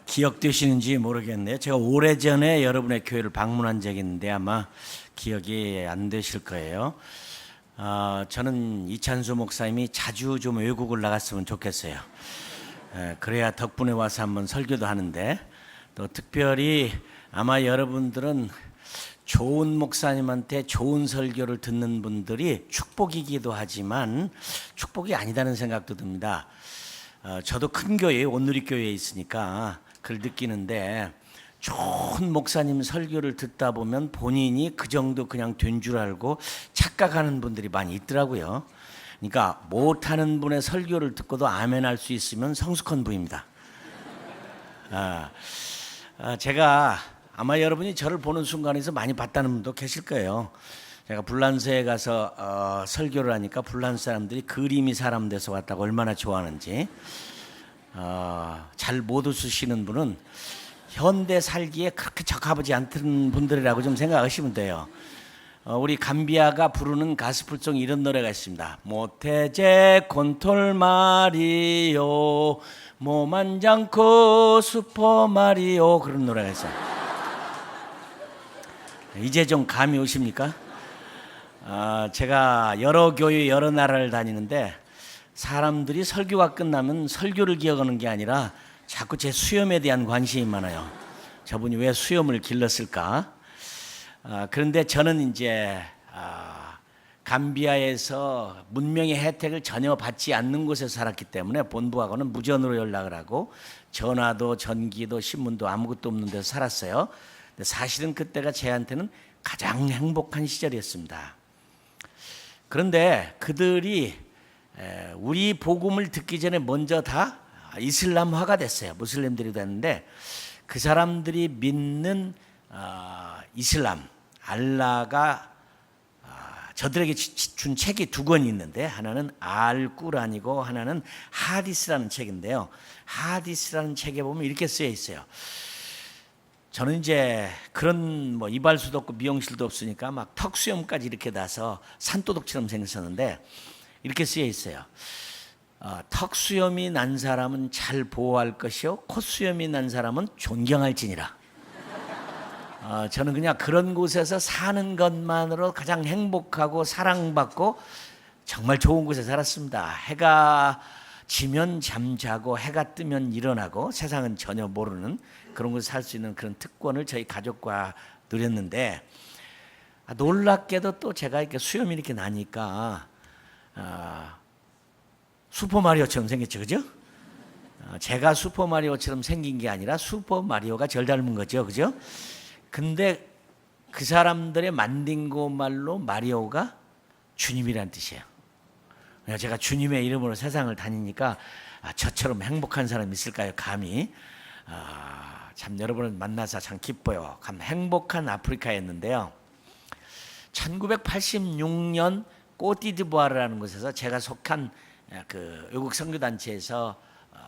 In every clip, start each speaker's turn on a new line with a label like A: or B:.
A: 기억되시는지 모르겠네요. 제가 오래전에 여러분의 교회를 방문한 적이 있는데 아마 기억이 안 되실 거예요. 저는 이찬수 목사님이 자주 좀 외국을 나갔으면 좋겠어요. 그래야 덕분에 와서 한번 설교도 하는데, 또 특별히 아마 여러분들은 좋은 목사님한테 좋은 설교를 듣는 분들이 축복이기도 하지만 축복이 아니다는 생각도 듭니다. 저도 큰 교회, 온누리교회에 있으니까 그걸 느끼는데, 좋은 목사님 설교를 듣다 보면 본인이 그 정도 그냥 된 줄 알고 착각하는 분들이 많이 있더라고요. 그러니까 못하는 분의 설교를 듣고도 아멘할 수 있으면 성숙한 분입니다. 제가 아마 여러분이 저를 보는 순간에서 많이 봤다는 분도 계실 거예요. 제가 불란서에 가서 설교를 하니까 불란서 사람들이 그림이 사람 돼서 왔다고 얼마나 좋아하는지. 잘 못 웃으시는 분은 현대 살기에 그렇게 적합하지 않던 분들이라고 좀 생각하시면 돼요. 우리 감비아가 부르는 가스펠송 이런 노래가 있습니다. 모테제 콘톨 마리오 모만장코 슈퍼 마리오, 그런 노래가 있어요. 이제 좀 감이 오십니까? 제가 여러 교회 여러 나라를 다니는데 사람들이 설교가 끝나면 설교를 기억하는 게 아니라 자꾸 제 수염에 대한 관심이 많아요. 저분이 왜 수염을 길렀을까? 그런데 저는 이제 감비아에서 문명의 혜택을 전혀 받지 않는 곳에서 살았기 때문에 본부하고는 무전으로 연락을 하고 전화도 전기도 신문도 아무것도 없는 데서 살았어요. 근데 사실은 그때가 제한테는 가장 행복한 시절이었습니다. 그런데 그들이 우리 복음을 듣기 전에 먼저 다 이슬람화가 됐어요. 무슬림들이 됐는데, 그 사람들이 믿는 이슬람, 알라가 저들에게 준 책이 두 권이 있는데, 하나는 알꾸란이고 하나는 하디스라는 책인데요. 하디스라는 책에 보면 이렇게 쓰여 있어요. 저는 이제 그런 이발소도 없고 미용실도 없으니까 막 턱수염까지 이렇게 나서 산도둑처럼 생겼었는데, 이렇게 쓰여 있어요. 턱수염이 난 사람은 잘 보호할 것이요 콧수염이 난 사람은 존경할지니라. 저는 그냥 그런 곳에서 사는 것만으로 가장 행복하고 사랑받고 정말 좋은 곳에 살았습니다. 해가 지면 잠자고 해가 뜨면 일어나고 세상은 전혀 모르는 그런 곳에 살 수 있는 그런 특권을 저희 가족과 누렸는데, 놀랍게도 또 제가 이렇게 수염이 이렇게 나니까 슈퍼마리오처럼 생겼죠, 그죠? 제가 슈퍼마리오처럼 생긴 게 아니라 슈퍼마리오가 절 닮은 거죠, 그죠? 근데 그 사람들의 만딩고 말로 마리오가 주님이란 뜻이에요. 제가 주님의 이름으로 세상을 다니니까 저처럼 행복한 사람이 있을까요, 감히? 참 여러분을 만나서 참 기뻐요. 참 행복한 아프리카였는데요. 1986년 꼬티디부아르라는 곳에서 제가 속한 그 외국 선교단체에서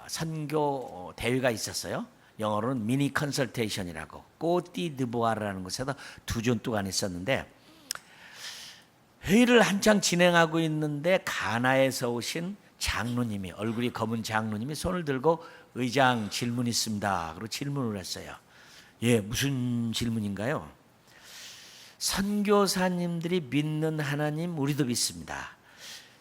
A: 선교 대회가 있었어요. 영어로는 미니 컨설테이션이라고. 꼬티디부아르라는 곳에서 2주 동안 있었는데, 회의를 한창 진행하고 있는데 가나에서 오신 장로님이, 얼굴이 검은 장로님이 손을 들고 의장 질문 있습니다. 그리고 질문을 했어요. 예, 무슨 질문인가요? 선교사님들이 믿는 하나님 우리도 믿습니다.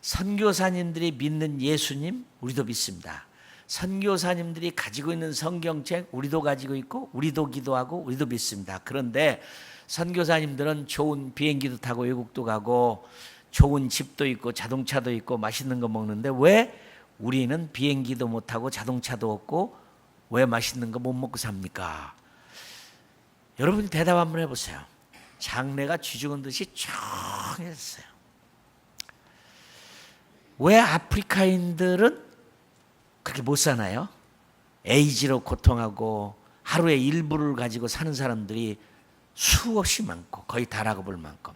A: 선교사님들이 믿는 예수님 우리도 믿습니다. 선교사님들이 가지고 있는 성경책 우리도 가지고 있고 우리도 기도하고 우리도 믿습니다. 그런데 선교사님들은 좋은 비행기도 타고 외국도 가고 좋은 집도 있고 자동차도 있고 맛있는 거 먹는데 왜 우리는 비행기도 못 타고 자동차도 없고 왜 맛있는 거 못 먹고 삽니까? 여러분이 대답 한번 해보세요. 장래가 쥐죽은 듯이 쫑했어요. 왜 아프리카인들은 그렇게 못 사나요? 에이즈로 고통하고 하루에 일부를 가지고 사는 사람들이 수없이 많고 거의 다라고 볼 만큼.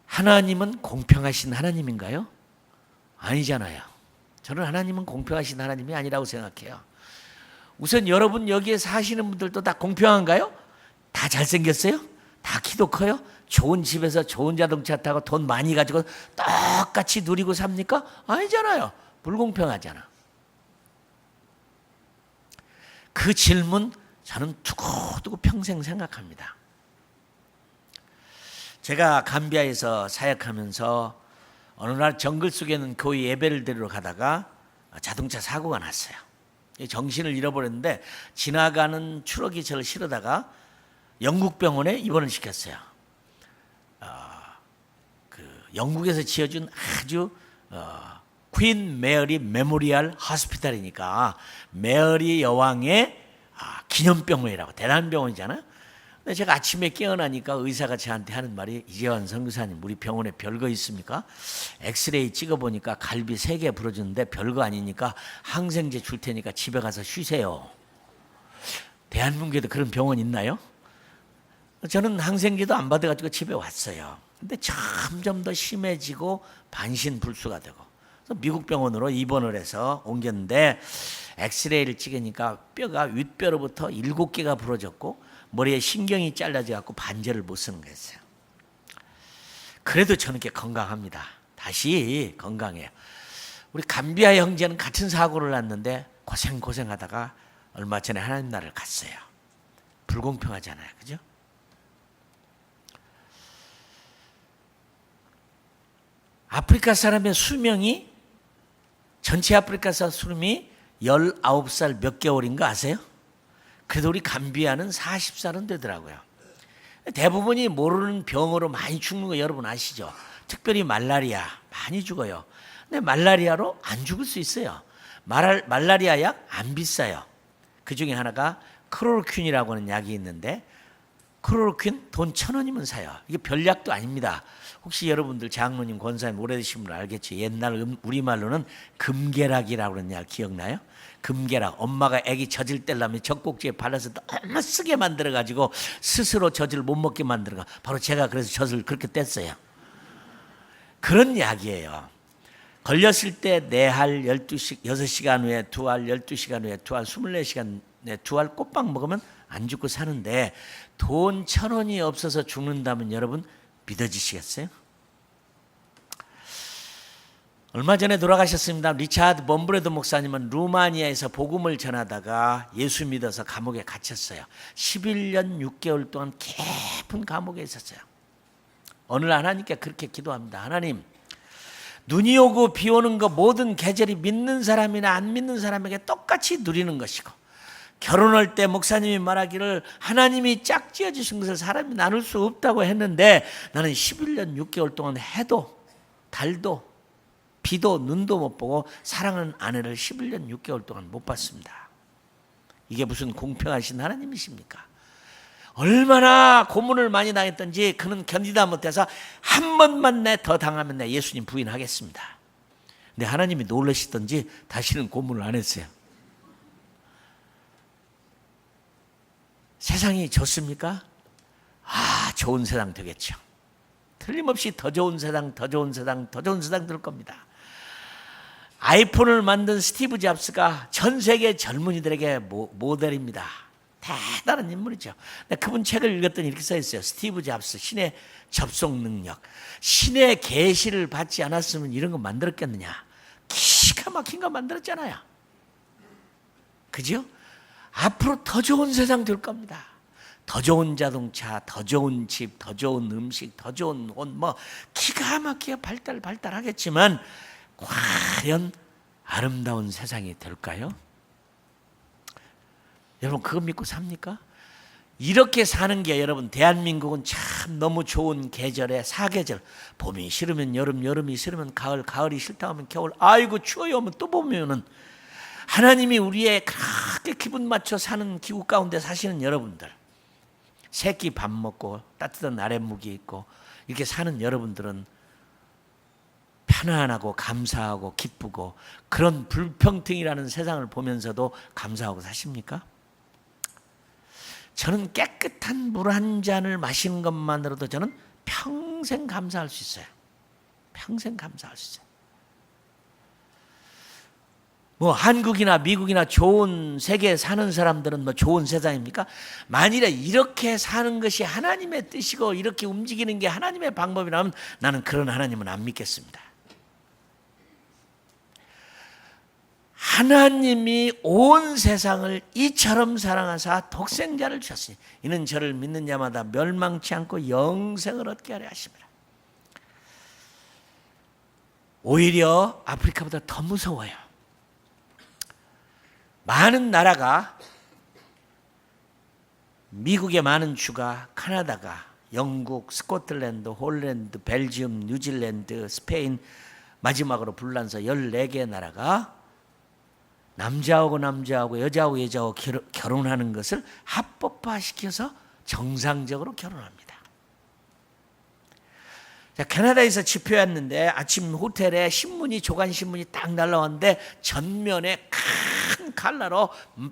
A: 하나님은 공평하신 하나님인가요? 아니잖아요. 저는 하나님은 공평하신 하나님이 아니라고 생각해요. 우선 여러분 여기에 사시는 분들도 다 공평한가요? 다 잘생겼어요? 다 키도 커요? 좋은 집에서 좋은 자동차 타고 돈 많이 가지고 똑같이 누리고 삽니까? 아니잖아요. 불공평하잖아. 그 질문 저는 두고두고 평생 생각합니다. 제가 감비아에서 사역하면서 어느 날 정글 속에 있는 교회 예배를 드리러 가다가 자동차 사고가 났어요. 정신을 잃어버렸는데 지나가는 추락이 저를 실어다가 영국 병원에 입원을 시켰어요. 영국에서 지어준 아주 퀸 메어리 메모리얼 호스피탈이니까 메어리 여왕의 기념병원이라고 대단한 병원이잖아요. 근데 제가 아침에 깨어나니까 의사가 저한테 하는 말이 이재환 선교사님 우리 병원에 별거 있습니까? 엑스레이 찍어보니까 갈비 3개 부러졌는데 별거 아니니까 항생제 줄 테니까 집에 가서 쉬세요. 대한민국에도 그런 병원 있나요? 저는 항생제도 안 받아가지고 집에 왔어요. 근데 점점 더 심해지고 반신불수가 되고 미국 병원으로 입원을 해서 옮겼는데 엑스레이를 찍으니까 뼈가 윗뼈로부터 7개가 부러졌고 머리에 신경이 잘라져 갖고 반제를 못 쓰는 거였어요. 그래도 저는 이렇게 건강합니다. 다시 건강해요. 우리 감비아 형제는 같은 사고를 났는데 고생하다가 얼마 전에 하나님 나라를 갔어요. 불공평하잖아요. 그죠? 아프리카 사람의 수명이 전체 아프리카 사람 수명이 19살 몇 개월인 거 아세요? 그래도 우리 감비아는 40살은 되더라고요. 대부분이 모르는 병으로 많이 죽는 거 여러분 아시죠? 특별히 말라리아 많이 죽어요. 근데 말라리아로 안 죽을 수 있어요. 말라리아 약 안 비싸요. 그 중에 하나가 크로로퀸이라고 하는 약이 있는데 크로로퀸 돈 1,000원이면 사요. 이게 별 약도 아닙니다. 혹시 여러분들 장로님, 권사님 오래되신 분 알겠죠? 옛날 우리말로는 금계락이라고 하는 약 기억나요? 금계락. 엄마가 애기 젖을 떼려면 젖꼭지에 발라서 너무 쓰게 만들어가지고 스스로 젖을 못 먹게 만들어가. 바로 제가 그래서 젖을 그렇게 뗐어요. 그런 약이에요. 걸렸을 때 4알 6시간 후에 2알 12시간 후에 2알 24시간 내 2알 꼬박 먹으면 안 죽고 사는데 돈 1,000원이 없어서 죽는다면 여러분 믿어지시겠어요? 얼마 전에 돌아가셨습니다. 리차드 범브레드 목사님은 루마니아에서 복음을 전하다가 예수 믿어서 감옥에 갇혔어요. 11년 6개월 동안 깊은 감옥에 있었어요. 어느 날 하나님께 그렇게 기도합니다. 하나님, 눈이 오고 비 오는 거 모든 계절이 믿는 사람이나 안 믿는 사람에게 똑같이 누리는 것이고 결혼할 때 목사님이 말하기를 하나님이 짝지어 주신 것을 사람이 나눌 수 없다고 했는데 나는 11년 6개월 동안 해도 달도 비도 눈도 못 보고 사랑하는 아내를 11년 6개월 동안 못 봤습니다. 이게 무슨 공평하신 하나님이십니까? 얼마나 고문을 많이 당했던지 그는 견디다 못해서 한 번만 더 당하면 내 예수님 부인하겠습니다. 근데 하나님이 놀라시던지 다시는 고문을 안 했어요. 세상이 좋습니까? 좋은 세상 되겠죠. 틀림없이 더 좋은 세상, 더 좋은 세상, 더 좋은 세상 될 겁니다. 아이폰을 만든 스티브 잡스가 전 세계 젊은이들에게 모델입니다. 대단한 인물이죠. 그분 책을 읽었더니 이렇게 써 있어요. 스티브 잡스, 신의 접속 능력. 신의 계시를 받지 않았으면 이런 거 만들었겠느냐. 기가 막힌 거 만들었잖아요. 그죠? 앞으로 더 좋은 세상 될 겁니다. 더 좋은 자동차, 더 좋은 집, 더 좋은 음식, 더 좋은 옷, 기가 막히게 발달하겠지만 과연 아름다운 세상이 될까요? 여러분 그거 믿고 삽니까? 이렇게 사는 게 여러분 대한민국은 참 너무 좋은 계절에 사계절, 봄이 싫으면 여름, 여름이 싫으면 가을, 가을이 싫다 하면 겨울, 아이고 추워요 하면 또 보면은 하나님이 우리의 그렇게 기분 맞춰 사는 기후 가운데 사시는 여러분들, 새끼 밥 먹고 따뜻한 아랫목이 있고 이렇게 사는 여러분들은 편안하고 감사하고 기쁘고 그런 불평등이라는 세상을 보면서도 감사하고 사십니까? 저는 깨끗한 물 한 잔을 마시는 것만으로도 저는 평생 감사할 수 있어요. 평생 감사할 수 있어요. 한국이나 미국이나 좋은 세계에 사는 사람들은 좋은 세상입니까? 만일에 이렇게 사는 것이 하나님의 뜻이고 이렇게 움직이는 게 하나님의 방법이라면 나는 그런 하나님은 안 믿겠습니다. 하나님이 온 세상을 이처럼 사랑하사 독생자를 주셨으니 이는 저를 믿는 자마다 멸망치 않고 영생을 얻게 하려 하심이라. 오히려 아프리카보다 더 무서워요. 많은 나라가, 미국의 많은 주가, 카나다가, 영국, 스코틀랜드, 홀랜드, 벨지움, 뉴질랜드, 스페인, 마지막으로 불란서 14개의 나라가 남자하고 남자하고 여자하고 여자하고 결혼하는 것을 합법화시켜서 정상적으로 결혼합니다. 자, 캐나다에서 집회였는데 아침 호텔에 신문이, 조간신문이 딱 날라왔는데 전면에 큰 칼라로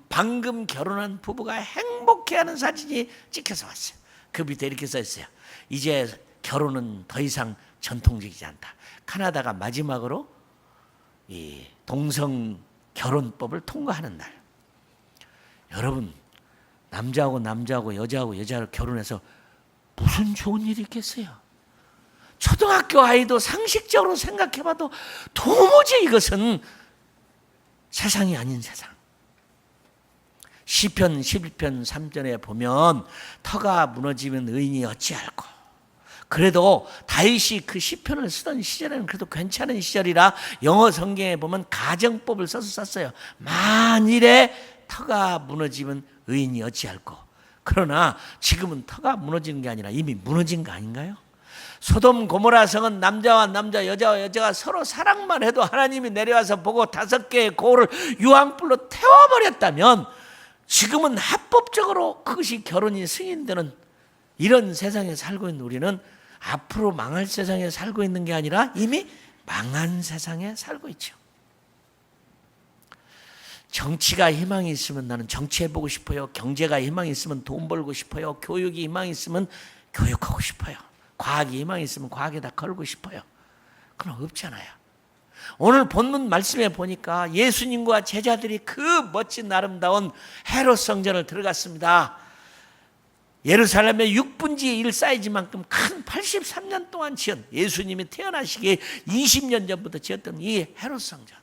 A: 방금 결혼한 부부가 행복해하는 사진이 찍혀서 왔어요. 그 밑에 이렇게 써 있어요. 이제 결혼은 더 이상 전통적이지 않다. 카나다가 마지막으로 이 동성 결혼법을 통과하는 날. 여러분, 남자하고 남자하고 여자하고 여자를 결혼해서 무슨 좋은 일이 있겠어요? 초등학교 아이도 상식적으로 생각해봐도 도무지 이것은 세상이 아닌 세상. 시편 11편 3절에 보면 터가 무너지면 의인이 어찌할꼬. 그래도 다윗이 그 시편을 쓰던 시절에는 그래도 괜찮은 시절이라 영어 성경에 보면 가정법을 써서 썼어요. 만일에 터가 무너지면 의인이 어찌할꼬. 그러나 지금은 터가 무너지는 게 아니라 이미 무너진 거 아닌가요? 소돔 고모라 성은 남자와 남자, 여자와 여자가 서로 사랑만 해도 하나님이 내려와서 보고 5개의 고를 유황불로 태워버렸다면 지금은 합법적으로 그것이 결혼이 승인되는 이런 세상에 살고 있는 우리는 앞으로 망할 세상에 살고 있는 게 아니라 이미 망한 세상에 살고 있죠. 정치가 희망이 있으면 나는 정치해보고 싶어요. 경제가 희망이 있으면 돈 벌고 싶어요. 교육이 희망이 있으면 교육하고 싶어요. 과학이 희망이 있으면 과학에다 걸고 싶어요. 그건 없잖아요. 오늘 본문 말씀에 보니까 예수님과 제자들이 그 멋진 아름다운 헤롯 성전을 들어갔습니다. 예루살렘의 6분지 1 사이즈만큼 큰 83년 동안 지은, 예수님이 태어나시기에 20년 전부터 지었던 이 헤롯 성전.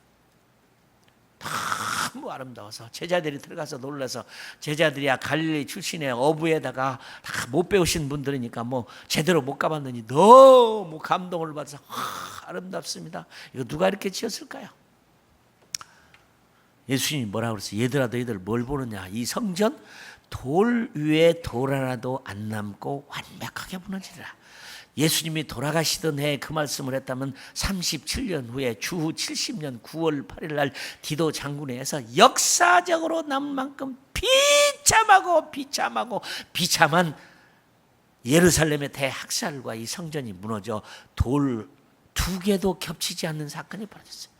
A: 너무 아름다워서 제자들이 들어가서 놀라서, 제자들이야 갈릴리 출신의 어부에다가 다 못 배우신 분들이니까 뭐 제대로 못 가봤느니 너무 감동을 받아서 아름답습니다. 이거 누가 이렇게 지었을까요? 예수님이 뭐라고 그랬어요? 얘들아 너희들 뭘 보느냐? 이 성전 돌 위에 돌 하나도 안 남고 완벽하게 무너지리라. 예수님이 돌아가시던 해에 그 말씀을 했다면 37년 후에 주후 70년 9월 8일 날 디도 장군회에서 역사적으로 남은 만큼 비참한 예루살렘의 대학살과 이 성전이 무너져 돌 2개도 겹치지 않는 사건이 벌어졌어요.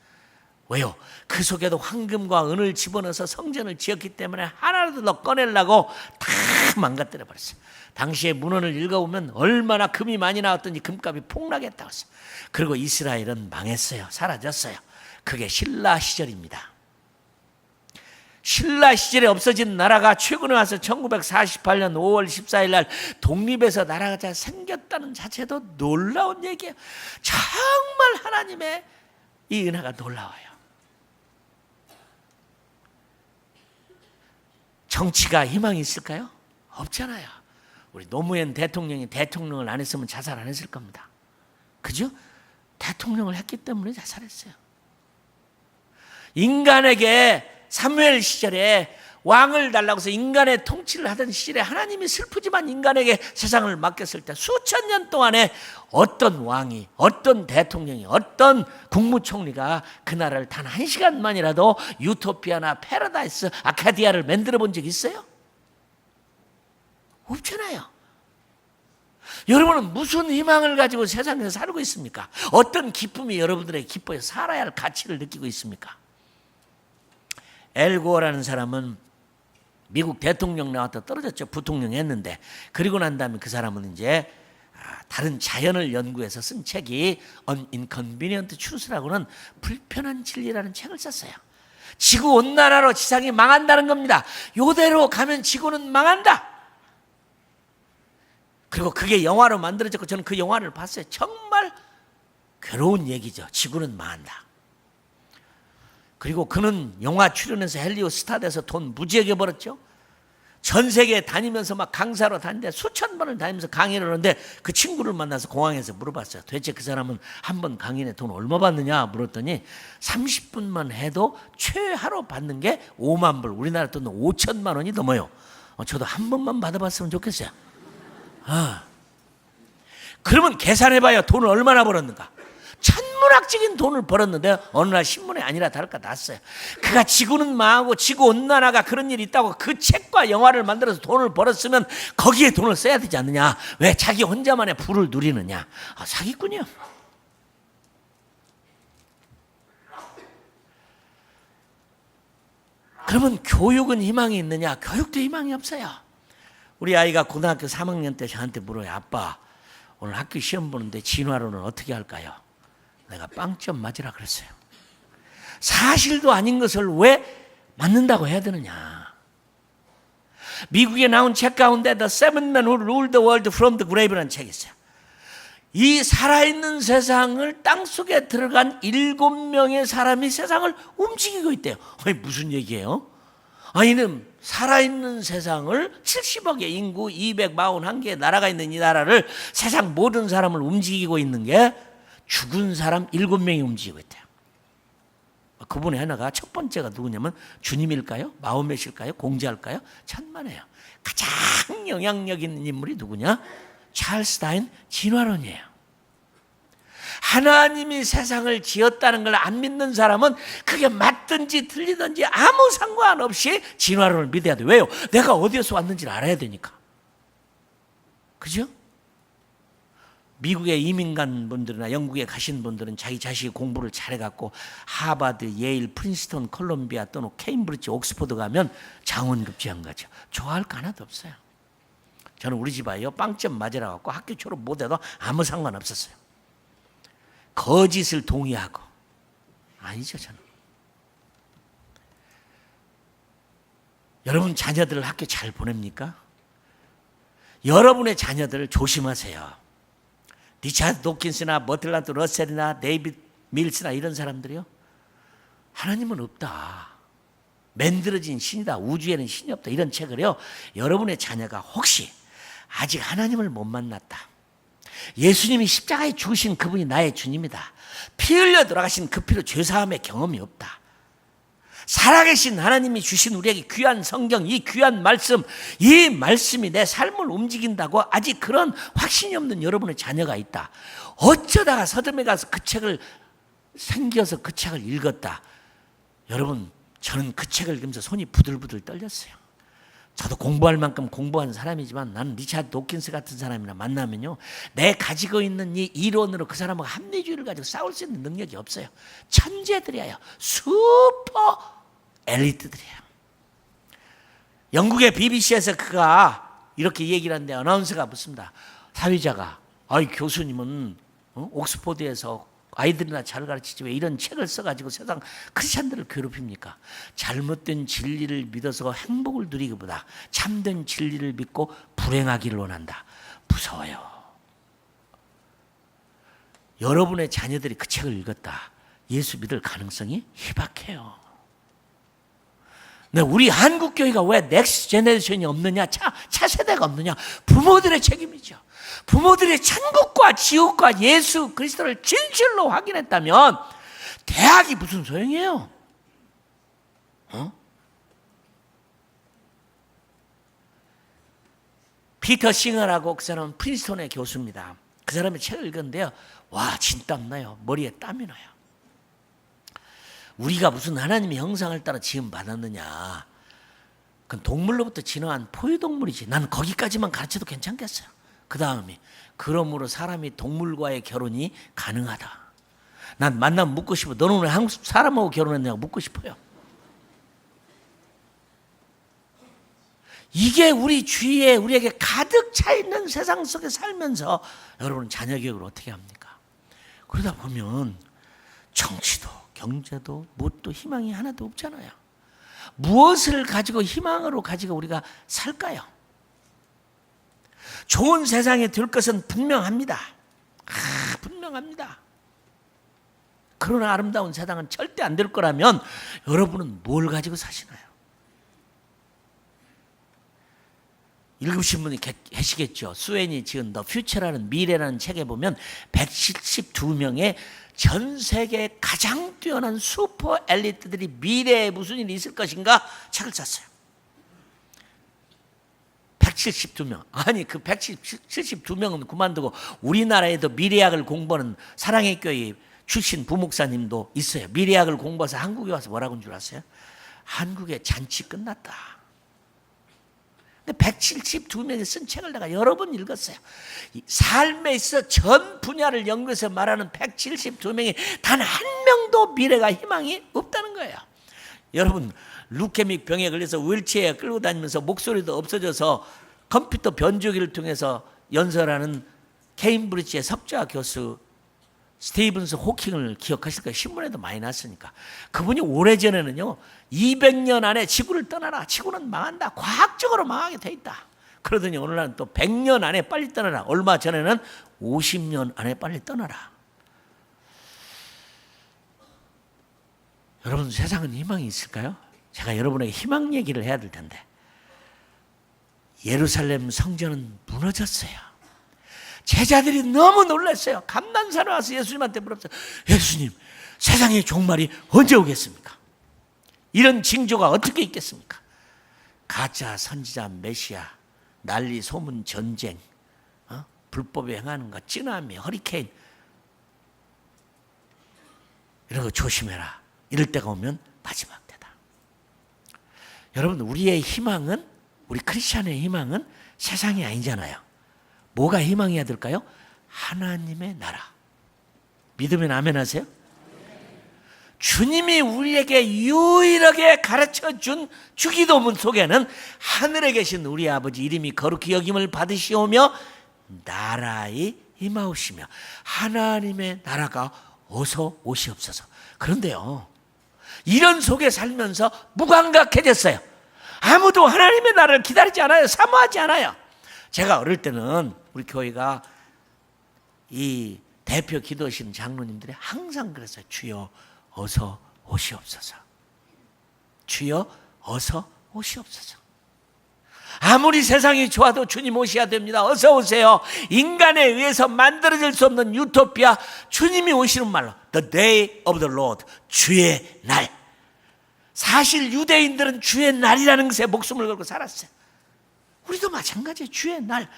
A: 왜요? 그 속에도 황금과 은을 집어넣어서 성전을 지었기 때문에 하나라도 더 꺼내려고 다 망가뜨려 버렸어요. 당시에 문헌을 읽어보면 얼마나 금이 많이 나왔더니 금값이 폭락했다고 했어요. 그리고 이스라엘은 망했어요. 사라졌어요. 그게 신라 시절입니다. 신라 시절에 없어진 나라가 최근에 와서 1948년 5월 14일 날 독립해서 나라가 잘 생겼다는 자체도 놀라운 얘기예요. 정말 하나님의 이 은혜가 놀라워요. 정치가 희망이 있을까요? 없잖아요. 우리 노무현 대통령이 대통령을 안 했으면 자살 안 했을 겁니다. 그죠? 대통령을 했기 때문에 자살했어요. 인간에게 사무엘 시절에 왕을 달라고 해서 인간의 통치를 하던 시절에 하나님이 슬프지만 인간에게 세상을 맡겼을 때 수천 년 동안에 어떤 왕이, 어떤 대통령이, 어떤 국무총리가 그 나라를 단 1시간만이라도 유토피아나 패러다이스 아카디아를 만들어 본 적 있어요? 없잖아요. 여러분은 무슨 희망을 가지고 세상에서 살고 있습니까? 어떤 기쁨이 여러분들에게 기뻐요? 살아야 할 가치를 느끼고 있습니까? 엘고어라는 사람은 미국 대통령 나왔다 떨어졌죠. 부통령 했는데, 그리고 난 다음에 그 사람은 이제 다른 자연을 연구해서 쓴 책이 An Inconvenient Truth라고는 불편한 진리라는 책을 썼어요. 지구 온난화로 지상이 망한다는 겁니다. 이대로 가면 지구는 망한다. 그리고 그게 영화로 만들어졌고 저는 그 영화를 봤어요. 정말 괴로운 얘기죠. 지구는 망한다. 그리고 그는 영화 출연해서 헬리우드 스타 돼서 돈 무지하게 벌었죠. 전 세계에 다니면서 막 강사로 다니는데 수천 번을 다니면서 강의를 하는데 그 친구를 만나서 공항에서 물어봤어요. 도대체 그 사람은 한 번 강의에 돈 얼마 받느냐 물었더니 30분만 해도 최하로 받는 게 5만 불, 우리나라 돈 5천만 원이 넘어요. 저도 한 번만 받아봤으면 좋겠어요. 그러면 계산해봐요. 돈을 얼마나 벌었는가. 천문학적인 돈을 벌었는데 어느 날 신문에 아니라 다를까 났어요. 그가 지구는 망하고 지구온난화가 그런 일이 있다고 그 책과 영화를 만들어서 돈을 벌었으면 거기에 돈을 써야 되지 않느냐. 왜 자기 혼자만의 부를 누리느냐. 사기꾼이요. 그러면 교육은 희망이 있느냐. 교육도 희망이 없어요. 우리 아이가 고등학교 3학년 때 저한테 물어요. 아빠, 오늘 학교 시험 보는데 진화론은 어떻게 할까요? 내가 빵점 맞으라 그랬어요. 사실도 아닌 것을 왜 맞는다고 해야 되느냐. 미국에 나온 책 가운데 The Seven Men Who Ruled the World from the Grave라는 책이 있어요. 이 살아있는 세상을 땅속에 들어간 7명의 사람이 세상을 움직이고 있대요. 무슨 얘기예요? 아니는 살아있는 세상을 70억의 인구 241개의 나라가 있는 이 나라를 세상 모든 사람을 움직이고 있는 게 죽은 사람 7명이 움직이고 있대요. 그분의 하나가 첫 번째가 누구냐면 주님일까요? 마호멧일까요? 공자일까요? 천만에요. 가장 영향력 있는 인물이 누구냐? 찰스 다윈 진화론이에요. 하나님이 세상을 지었다는 걸 안 믿는 사람은 그게 맞든지 틀리든지 아무 상관없이 진화론을 믿어야 돼. 왜요? 내가 어디에서 왔는지를 알아야 되니까. 그죠? 미국에 이민 간 분들이나 영국에 가신 분들은 자기 자식이 공부를 잘해갖고 하버드, 예일, 프린스턴, 콜롬비아 또는 케임브리지, 옥스퍼드 가면 장원급제한 거죠. 좋아할 거 하나도 없어요. 저는 우리 집 아이요 빵점 맞으라 갖고 학교 졸업 못해도 아무 상관없었어요. 거짓을 동의하고. 아니죠. 저는. 여러분 자녀들을 학교 잘 보냅니까? 여러분의 자녀들을 조심하세요. 리차드 도킨스나 머틀란드 러셀이나 데이빗 밀스나 이런 사람들이요, 하나님은 없다, 만들어진 신이다, 우주에는 신이 없다, 이런 책을요, 여러분의 자녀가 혹시 아직 하나님을 못 만났다, 예수님이 십자가에 죽으신 그분이 나의 주님이다, 피 흘려 돌아가신 그 피로 죄사함의 경험이 없다, 살아계신 하나님이 주신 우리에게 귀한 성경, 이 귀한 말씀, 이 말씀이 내 삶을 움직인다고 아직 그런 확신이 없는 여러분의 자녀가 있다. 어쩌다가 서점에 가서 그 책을 생겨서 그 책을 읽었다. 여러분, 저는 그 책을 읽으면서 손이 부들부들 떨렸어요. 저도 공부할 만큼 공부한 사람이지만 나는 리차드 도킨스 같은 사람이나 만나면요, 내 가지고 있는 이 이론으로 그 사람하고 합리주의를 가지고 싸울 수 있는 능력이 없어요. 천재들이에요. 슈퍼 엘리트들이에요. 영국의 BBC에서 그가 이렇게 얘기를 하는데 어나운서가 묻습니다. 사회자가, 교수님은 옥스퍼드에서 아이들이나 잘 가르치지 왜 이런 책을 써가지고 세상 크리스찬들을 괴롭힙니까? 잘못된 진리를 믿어서 행복을 누리기보다 참된 진리를 믿고 불행하기를 원한다. 무서워요. 여러분의 자녀들이 그 책을 읽었다. 예수 믿을 가능성이 희박해요. 우리 한국교회가 왜 넥스트 제너레이션이 없느냐, 차세대가 없느냐? 부모들의 책임이죠. 부모들의 천국과 지옥과 예수 그리스도를 진실로 확인했다면 대학이 무슨 소용이에요? 피터 싱어라고, 그 사람은 프린스턴의 교수입니다. 그 사람의 책을 읽었는데요, 와, 진땀 나요. 머리에 땀이 나요. 우리가 무슨 하나님의 형상을 따라 지음 받았느냐? 그건 동물로부터 진화한 포유동물이지. 나는 거기까지만 가르쳐도 괜찮겠어요. 그 다음에 그러므로 사람이 동물과의 결혼이 가능하다. 난 만나면 묻고 싶어. 너는 왜 한국 사람하고 결혼했냐고 묻고 싶어요. 이게 우리 주위에 우리에게 가득 차 있는 세상 속에 살면서 여러분 자녀 교육을 어떻게 합니까? 그러다 보면 정치도 경제도 무엇도 희망이 하나도 없잖아요. 무엇을 가지고 희망으로 가지고 우리가 살까요? 좋은 세상에 될 것은 분명합니다. 분명합니다. 그러나 아름다운 세상은 절대 안 될 거라면 여러분은 뭘 가지고 사시나요? 읽으신 분이 계시겠죠. 수웬이 지은 더 퓨처라는 미래라는 책에 보면 172명의 전 세계 가장 뛰어난 슈퍼 엘리트들이 미래에 무슨 일이 있을 것인가 책을 썼어요. 172명. 아니 그 172명은 그만두고 우리나라에도 미래학을 공부하는 사랑의 교회 출신 부목사님도 있어요. 미래학을 공부해서 한국에 와서 뭐라고 한 줄 아세요? 한국의 잔치 끝났다. 근데 172명이 쓴 책을 내가 여러 번 읽었어요. 삶에 있어 전 분야를 연구해서 말하는 172명이 단 한 명도 미래가 희망이 없다는 거예요. 여러분 루케믹 병에 걸려서 휠체어에 끌고 다니면서 목소리도 없어져서 컴퓨터 변조기를 통해서 연설하는 케임브리지의 석좌 교수 스티븐스 호킹을 기억하실 거예요. 신문에도 많이 났으니까. 그분이 오래전에는요 200년 안에 지구를 떠나라, 지구는 망한다, 과학적으로 망하게 돼 있다. 그러더니 오늘날은 또 100년 안에 빨리 떠나라, 얼마 전에는 50년 안에 빨리 떠나라. 여러분 세상은 희망이 있을까요? 제가 여러분에게 희망 얘기를 해야 될 텐데 예루살렘 성전은 무너졌어요. 제자들이 너무 놀랐어요. 감난사로 와서 예수님한테 물었어요. 예수님, 세상의 종말이 언제 오겠습니까? 이런 징조가 어떻게 있겠습니까? 가짜 선지자 메시아, 난리 소문 전쟁, 불법에 행하는 것, 찌나미, 허리케인 이런 거 조심해라. 이럴 때가 오면 마지막 때다. 여러분 우리의 희망은, 우리 크리스찬의 희망은 세상이 아니잖아요. 뭐가 희망이어야 될까요? 하나님의 나라. 믿으면 아멘 하세요? 주님이 우리에게 유일하게 가르쳐준 주기도문 속에는 하늘에 계신 우리 아버지 이름이 거룩히 여김을 받으시오며 나라의 임하오시며 하나님의 나라가 어서 오시옵소서. 그런데요 이런 속에 살면서 무감각해졌어요. 아무도 하나님의 나라를 기다리지 않아요. 사모하지 않아요. 제가 어릴 때는 우리 교회가 이 대표 기도하시는 장로님들이 항상 그랬어요. 주여 어서 오시옵소서. 주여 어서 오시옵소서. 아무리 세상이 좋아도 주님 오셔야 됩니다. 어서 오세요. 인간에 의해서 만들어질 수 없는 유토피아, 주님이 오시는 말로 The day of the Lord, 주의 날. 사실 유대인들은 주의 날이라는 것에 목숨을 걸고 살았어요. 우리도 마찬가지예요. 주의 날,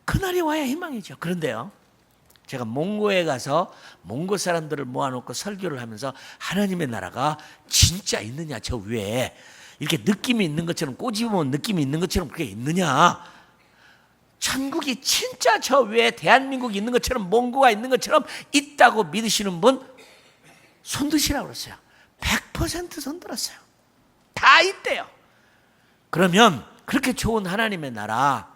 A: 그날이 와야 희망이죠. 그런데요 제가 몽고에 가서 몽고 사람들을 모아놓고 설교를 하면서 하나님의 나라가 진짜 있느냐, 저 위에 이렇게 느낌이 있는 것처럼, 꼬집으면 느낌이 있는 것처럼 그게 있느냐, 천국이 진짜 저 위에 대한민국이 있는 것처럼, 몽고가 있는 것처럼 있다고 믿으시는 분 손드시라고 그랬어요. 100% 손들었어요. 다 있대요. 그러면 그렇게 좋은 하나님의 나라,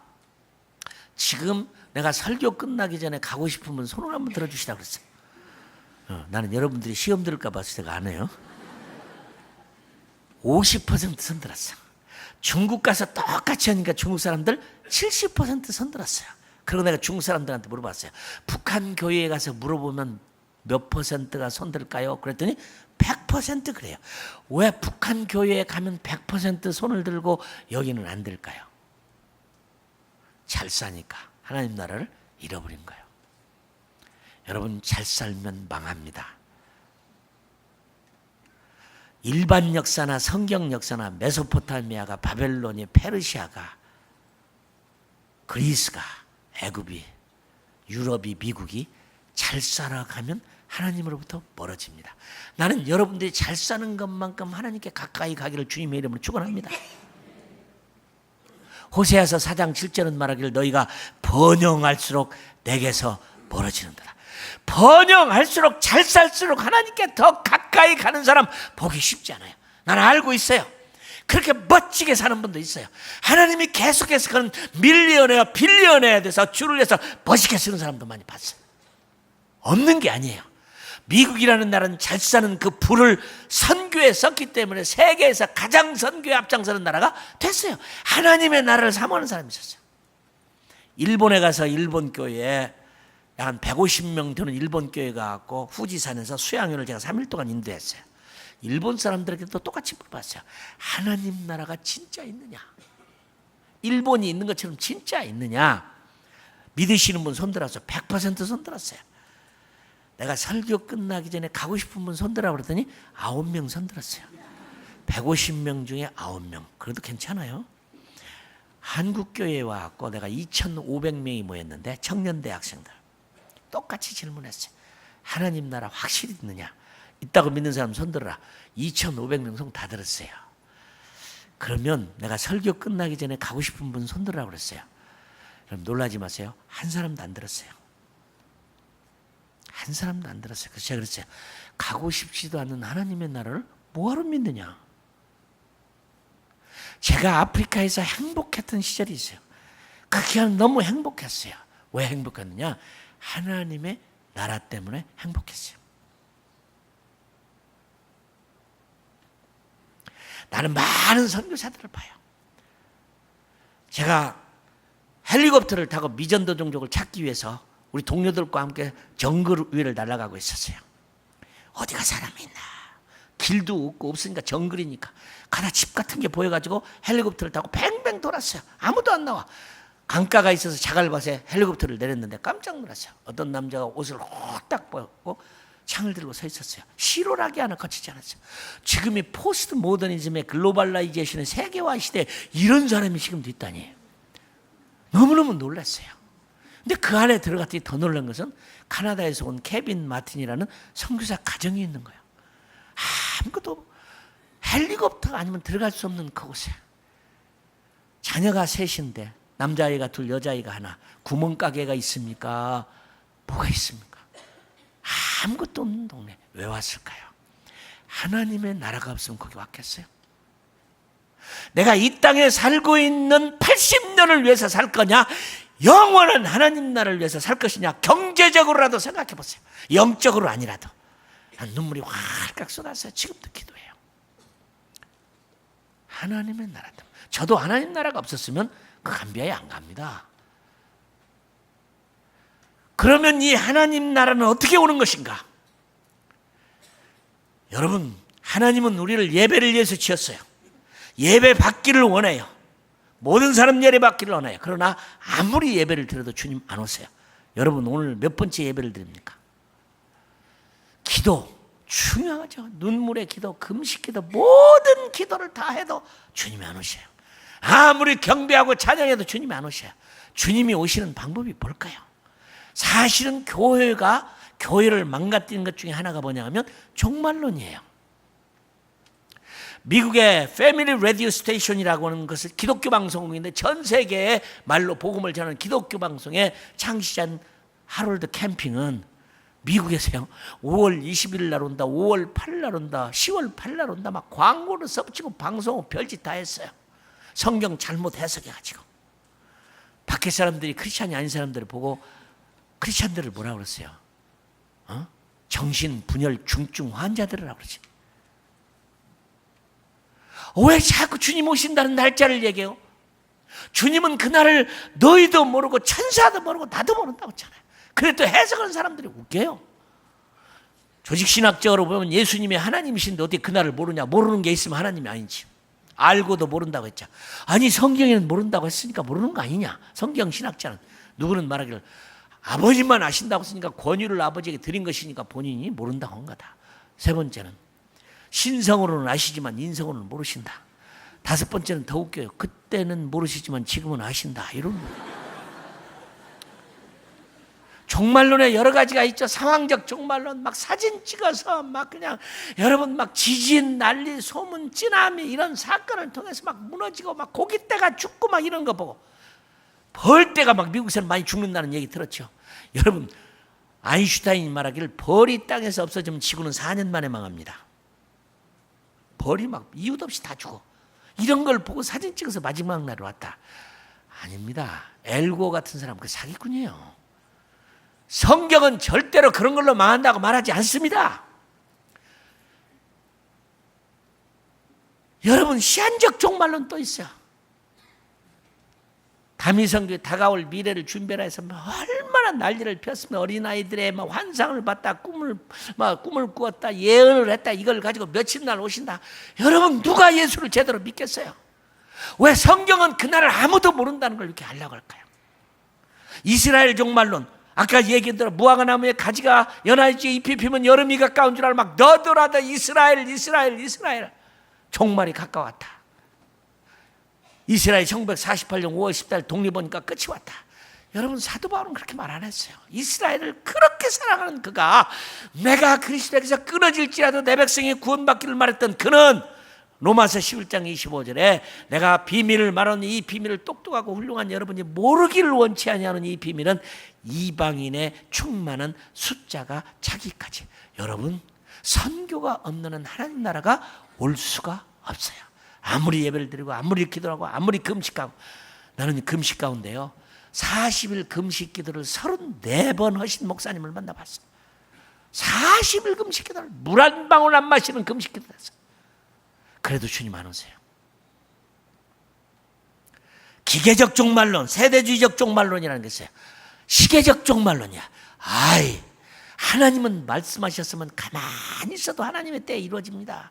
A: 지금 내가 설교 끝나기 전에 가고 싶으면 손을 한번 들어주시라고 그랬어요. 나는 여러분들이 시험 들을까 봐서 제가 안 해요. 50% 손들었어요. 중국 가서 똑같이 하니까 중국 사람들 70% 손들었어요. 그리고 내가 중국 사람들한테 물어봤어요. 북한 교회에 가서 물어보면 몇 %가 손들까요? 그랬더니 100% 그래요. 왜 북한 교회에 가면 100% 손을 들고 여기는 안 들까요? 잘 사니까 하나님 나라를 잃어버린 거예요. 여러분 잘 살면 망합니다. 일반 역사나 성경 역사나 메소포타미아가, 바벨론이, 페르시아가, 그리스가, 애굽이, 유럽이, 미국이 잘 살아가면 하나님으로부터 멀어집니다. 나는 여러분들이 잘 사는 것만큼 하나님께 가까이 가기를 주님의 이름으로 축원합니다. 호세아서 4장 7절은 말하기를 너희가 번영할수록 내게서 멀어지는도다. 번영할수록 잘 살수록 하나님께 더 가까이 가는 사람 보기 쉽지 않아요. 나는 알고 있어요. 그렇게 멋지게 사는 분도 있어요. 하나님이 계속해서 그런 밀리언웨어, 빌리언웨어에 대해서 줄을 내서 멋있게 쓰는 사람도 많이 봤어요. 없는 게 아니에요. 미국이라는 나라는 잘 사는 그 불을 선교에 썼기 때문에 세계에서 가장 선교에 앞장서는 나라가 됐어요. 하나님의 나라를 사모하는 사람이 있었어요. 일본에 가서 일본 교회에 약 한 150명 되는 일본 교회가 갖고 후지산에서 수양회를 제가 3일 동안 인도했어요. 일본 사람들에게도 똑같이 물어봤어요. 하나님 나라가 진짜 있느냐? 일본이 있는 것처럼 진짜 있느냐? 믿으시는 분 손들어서 100% 손들었어요. 내가 설교 끝나기 전에 가고 싶은 분 손들라고 그랬더니 9명 손들었어요. 150명 중에 9명. 그래도 괜찮아요. 한국교회에 와서 내가 2,500명이 모였는데 청년대 학생들 똑같이 질문했어요. 하나님 나라 확실히 있느냐? 있다고 믿는 사람 손들어라. 2,500명 손 다 들었어요. 그러면 내가 설교 끝나기 전에 가고 싶은 분 손들라고 그랬어요. 그럼 놀라지 마세요. 한 사람도 안 들었어요. 한 사람도 안 들었어요. 그래서 제가 그랬어요. 가고 싶지도 않는 하나님의 나라를 뭐하러 믿느냐? 제가 아프리카에서 행복했던 시절이 있어요. 그 기간 너무 행복했어요. 왜 행복했느냐? 하나님의 나라 때문에 행복했어요. 나는 많은 선교사들을 봐요. 제가 헬리콥터를 타고 미전도 종족을 찾기 위해서 우리 동료들과 함께 정글 위를 날아가고 있었어요. 어디가 사람이 있나? 길도 없고 없으니까 정글이니까 가다 집 같은 게 보여가지고 헬리콥터를 타고 뱅뱅 돌았어요. 아무도 안 나와. 강가가 있어서 자갈밭에 헬리콥터를 내렸는데 깜짝 놀랐어요. 어떤 남자가 옷을 후딱 벗고 창을 들고 서 있었어요. 실오라기 하나 거치지 않았어요. 지금 이 포스트 모더니즘의 글로벌라이제이션의 세계화 시대에 이런 사람이 지금도 있다니 너무너무 놀랐어요. 근데 그 안에 들어갔더니 더 놀란 것은 카나다에서 온 케빈 마틴이라는 선교사 가정이 있는 거예요. 아무것도 헬리콥터가 아니면 들어갈 수 없는 그곳에 자녀가 셋인데 남자아이가 둘, 여자아이가 하나. 구멍가게가 있습니까? 뭐가 있습니까? 아무것도 없는 동네. 왜 왔을까요? 하나님의 나라가 없으면 거기 왔겠어요? 내가 이 땅에 살고 있는 80년을 위해서 살 거냐? 영원한 하나님 나라를 위해서 살 것이냐? 경제적으로라도 생각해 보세요. 영적으로 아니라도. 눈물이 활깍 쏟았어요. 지금도 기도해요. 하나님의 나라 때문에. 저도 하나님 나라가 없었으면 그 감비아에 안 갑니다. 그러면 이 하나님 나라는 어떻게 오는 것인가? 여러분, 하나님은 우리를 예배를 위해서 지었어요. 예배 받기를 원해요. 모든 사람 예배 받기를 원해요. 그러나 아무리 예배를 드려도 주님 안 오세요. 여러분, 오늘 몇 번째 예배를 드립니까? 기도 중요하죠. 눈물의 기도, 금식 기도, 모든 기도를 다 해도 주님이 안 오셔요. 아무리 경배하고 찬양해도 주님이 안 오셔요. 주님이 오시는 방법이 뭘까요? 사실은 교회가 교회를 망가뜨리는 것 중에 하나가 뭐냐 하면 종말론이에요. 미국의 패밀리 라디오 스테이션이라고 하는 것을 기독교 방송국인데 전 세계에 말로 복음을 전하는 기독교 방송의 창시자인 하롤드 캠핑은 미국에서요 5월 20일 날 온다, 5월 8일 날 온다, 10월 8일 날 온다 막 광고를 써붙이고 방송을 별짓 다 했어요. 성경 잘못 해석해가지고 밖에 사람들이 크리스찬이 아닌 사람들을 보고 크리스찬들을 뭐라 그랬어요? 정신분열 중증 환자들이라고 그러지. 왜 자꾸 주님 오신다는 날짜를 얘기해요? 주님은 그날을 너희도 모르고 천사도 모르고 나도 모른다고 했잖아요. 그래도 해석하는 사람들이 웃겨요. 조직신학적으로 보면 예수님이 하나님이신데 어떻게 그날을 모르냐? 모르는 게 있으면 하나님이 아닌지. 알고도 모른다고 했죠. 아니 성경에는 모른다고 했으니까 모르는 거 아니냐? 성경 신학자는 누구는 말하기를 아버님만 아신다고 했으니까 권위를 아버지에게 드린 것이니까 본인이 모른다고 한 거다. 세 번째는 신성으로는 아시지만 인성으로는 모르신다. 다섯 번째는 더 웃겨요. 그때는 모르시지만 지금은 아신다. 이런 거예요. 종말론에 여러 가지가 있죠. 상황적 종말론, 막 사진 찍어서 막 그냥 여러분 막 지진, 난리, 소문, 찌나미 이런 사건을 통해서 막 무너지고 막 고깃대가 죽고 막 이런 거 보고 벌떼가 막 미국에서는 많이 죽는다는 얘기 들었죠. 여러분 아인슈타인이 말하기를 벌이 땅에서 없어지면 지구는 4년 만에 망합니다. 벌이 막 이유도 없이 다 죽어. 이런 걸 보고 사진 찍어서 마지막 날에 왔다. 아닙니다. 엘고 같은 사람 그 사기꾼이에요. 성경은 절대로 그런 걸로 망한다고 말하지 않습니다. 여러분 시한적 종말론 또 있어요. 다미성교에 다가올 미래를 준비를 해서 얼마나 난리를 폈으면 어린아이들의 막 환상을 봤다, 꿈을 꾸었다, 예언을 했다. 이걸 가지고 며칠 날 오신다. 여러분, 누가 예수를 제대로 믿겠어요? 왜 성경은 그날을 아무도 모른다는 걸 이렇게 하려고 할까요? 이스라엘 종말론, 아까 얘기한 대로 무화과 나무에 가지가 연하지 잎이 피면 여름이 가까운 줄 알고 막 너도라도 이스라엘 종말이 가까웠다. 이스라엘 1948년 5월 10일 독립하니까 끝이 왔다. 여러분, 사도 바울은 그렇게 말 안 했어요. 이스라엘을 그렇게 사랑하는 그가 내가 그리스도에게서 끊어질지라도 내 백성이 구원받기를 말했던 그는 로마서 11장 25절에 내가 비밀을 말하는 이 비밀을 똑똑하고 훌륭한 여러분이 모르기를 원치 아니하는 이 비밀은 이방인의 충만한 숫자가 차기까지. 여러분, 선교가 없는 한 하나님 나라가 올 수가 없어요. 아무리 예배를 드리고 아무리 기도하고 아무리 금식하고, 나는 금식 가운데요 40일 금식 기도를 34번 하신 목사님을 만나봤어요. 40일 금식 기도를 물 한 방울 안 마시는 금식 기도를 했어요. 그래도 주님 안 오세요. 기계적 종말론, 세대주의적 종말론이라는 게 있어요. 시계적 종말론이야. 하나님은 말씀하셨으면 가만히 있어도 하나님의 때에 이루어집니다.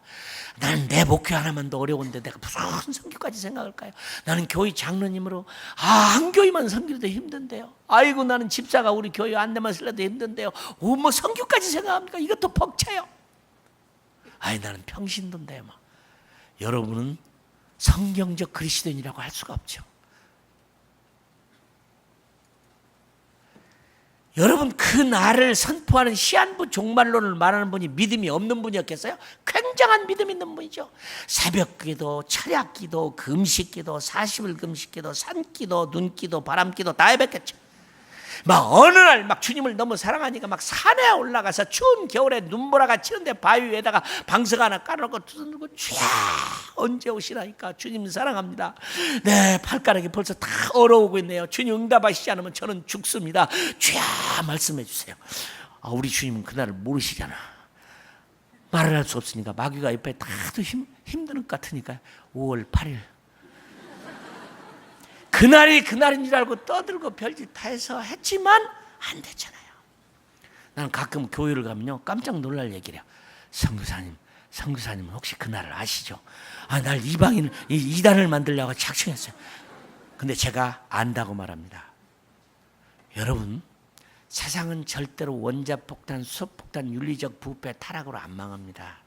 A: 나는 내 목회 하나만 더 어려운데 내가 무슨 선교까지 생각할까요? 나는 교회 장로님으로 한 교회만 선교도 힘든데요. 아이고, 나는 집사가 우리 교회 안내만 쓸래도 힘든데요. 뭐 선교까지 생각합니까? 이것도 벅차요. 나는 평신도인데요. 여러분은 성경적 그리스도인이라고 할 수가 없죠. 여러분, 그 날을 선포하는 시한부 종말론을 말하는 분이 믿음이 없는 분이었겠어요? 굉장한 믿음 있는 분이죠. 새벽기도, 철야기도, 금식기도, 40일 금식기도, 산기도, 눈기도, 바람기도 다 해봤겠죠. 어느 날 주님을 너무 사랑하니까 산에 올라가서 추운 겨울에 눈보라가 치는데 바위 위에다가 방석 하나 깔아놓고 두들고 주야 언제 오시라니까 주님 사랑합니다. 네, 발가락이 벌써 다 얼어오고 있네요. 주님 응답하시지 않으면 저는 죽습니다. 주야 말씀해 주세요. 우리 주님은 그날을 모르시잖아. 말을 할 수 없으니까 마귀가 옆에 다도 힘드는 것 같으니까 5월 8일 그날이 그날인 줄 알고 떠들고 별짓 다 해서 했지만 안 됐잖아요. 나는 가끔 교회를 가면요 깜짝 놀랄 얘기를 해요. 선교사님은 혹시 그날을 아시죠? 날 이단을 만들려고 작정했어요. 근데 제가 안다고 말합니다. 여러분, 세상은 절대로 원자폭탄, 수소폭탄, 윤리적 부패, 타락으로 안 망합니다.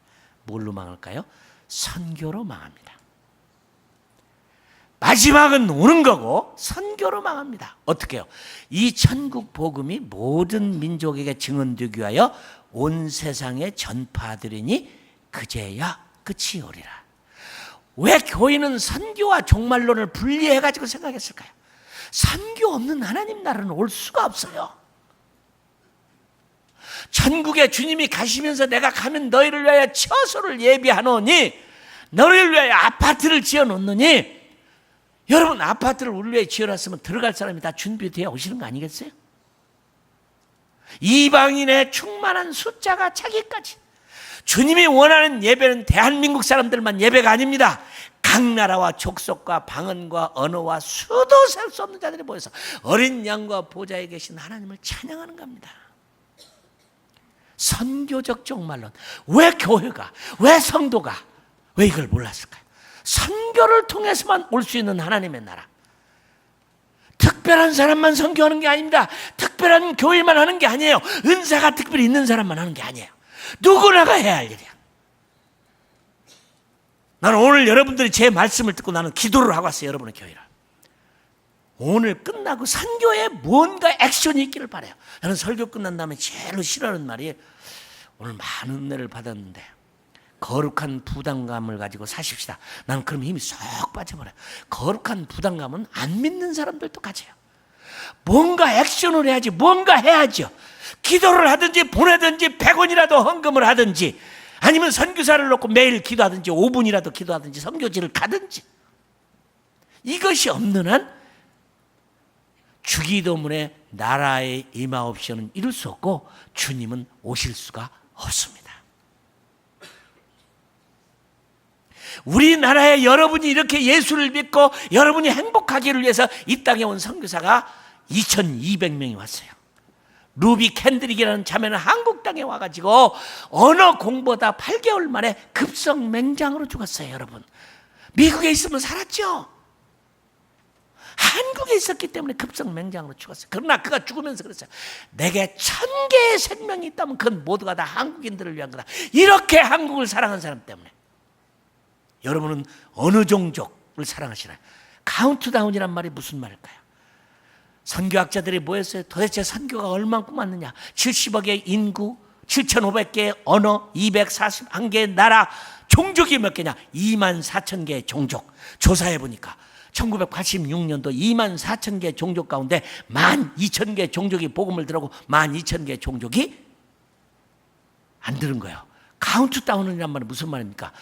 A: 뭘로 망할까요? 선교로 망합니다. 마지막은 오는 거고 선교로 망합니다. 어떻게 해요? 이 천국 복음이 모든 민족에게 증언되기 위하여 온 세상에 전파되리니 그제야 끝이 오리라. 왜 교회는 선교와 종말론을 분리해가지고 생각했을까요? 선교 없는 하나님 나라는 올 수가 없어요. 천국에 주님이 가시면서 내가 가면 너희를 위하여 처소를 예비하노니 너희를 위하여 아파트를 지어놓느니, 여러분 아파트를 우리 위해 지어놨으면 들어갈 사람이 다 준비되어 오시는 거 아니겠어요? 이방인의 충만한 숫자가 차기까지. 주님이 원하는 예배는 대한민국 사람들만 예배가 아닙니다. 각 나라와 족속과 방언과 언어와 수도 셀 수 없는 자들이 모여서 어린 양과 보좌에 계신 하나님을 찬양하는 겁니다. 선교적 종말론. 왜 교회가, 왜 성도가, 왜 이걸 몰랐을까요? 선교를 통해서만 올 수 있는 하나님의 나라. 특별한 사람만 선교하는 게 아닙니다. 특별한 교회만 하는 게 아니에요. 은사가 특별히 있는 사람만 하는 게 아니에요. 누구나가 해야 할 일이야. 나는 오늘 여러분들이 제 말씀을 듣고 나는 기도를 하고 왔어요. 여러분의 교회를. 오늘 끝나고 선교에 뭔가 액션이 있기를 바라요. 저는 설교 끝난 다음에 제일 싫어하는 말이, 오늘 많은 은혜를 받았는데 거룩한 부담감을 가지고 사십시다. 나는 그럼 힘이 쏙 빠져버려요. 거룩한 부담감은 안 믿는 사람들도 가져요. 뭔가 액션을 해야지, 뭔가 해야죠. 기도를 하든지 보내든지 100원이라도 헌금을 하든지 아니면 선교사를 놓고 매일 기도하든지 5분이라도 기도하든지 선교지를 가든지. 이것이 없는 한 주기도문의 나라의 임하옵시는 이룰 수 없고 주님은 오실 수가 없습니다. 우리나라에 여러분이 이렇게 예수를 믿고 여러분이 행복하기를 위해서 이 땅에 온 선교사가 2200명이 왔어요. 루비 캔드릭이라는 자매는 한국 땅에 와가지고 언어 공부다 8개월 만에 급성맹장으로 죽었어요. 여러분, 미국에 있으면 살았죠. 한국에 있었기 때문에 급성맹장으로 죽었어요. 그러나 그가 죽으면서 그랬어요. 내게 1000개의 생명이 있다면 그건 모두가 다 한국인들을 위한 거다. 이렇게 한국을 사랑한 사람 때문에. 여러분은 어느 종족을 사랑하시나요? 카운트다운이란 말이 무슨 말일까요? 선교학자들이 모였어요. 도대체 선교가 얼만큼 왔느냐? 70억의 인구, 7,500개의 언어, 241개의 나라, 종족이 몇 개냐? 24,000개의 종족. 조사해 보니까 1986년도 24,000개의 종족 가운데 12,000개의 종족이 복음을 들었고 12,000개의 종족이 안 들은 거예요. 카운트다운이란 말은 무슨 말입니까?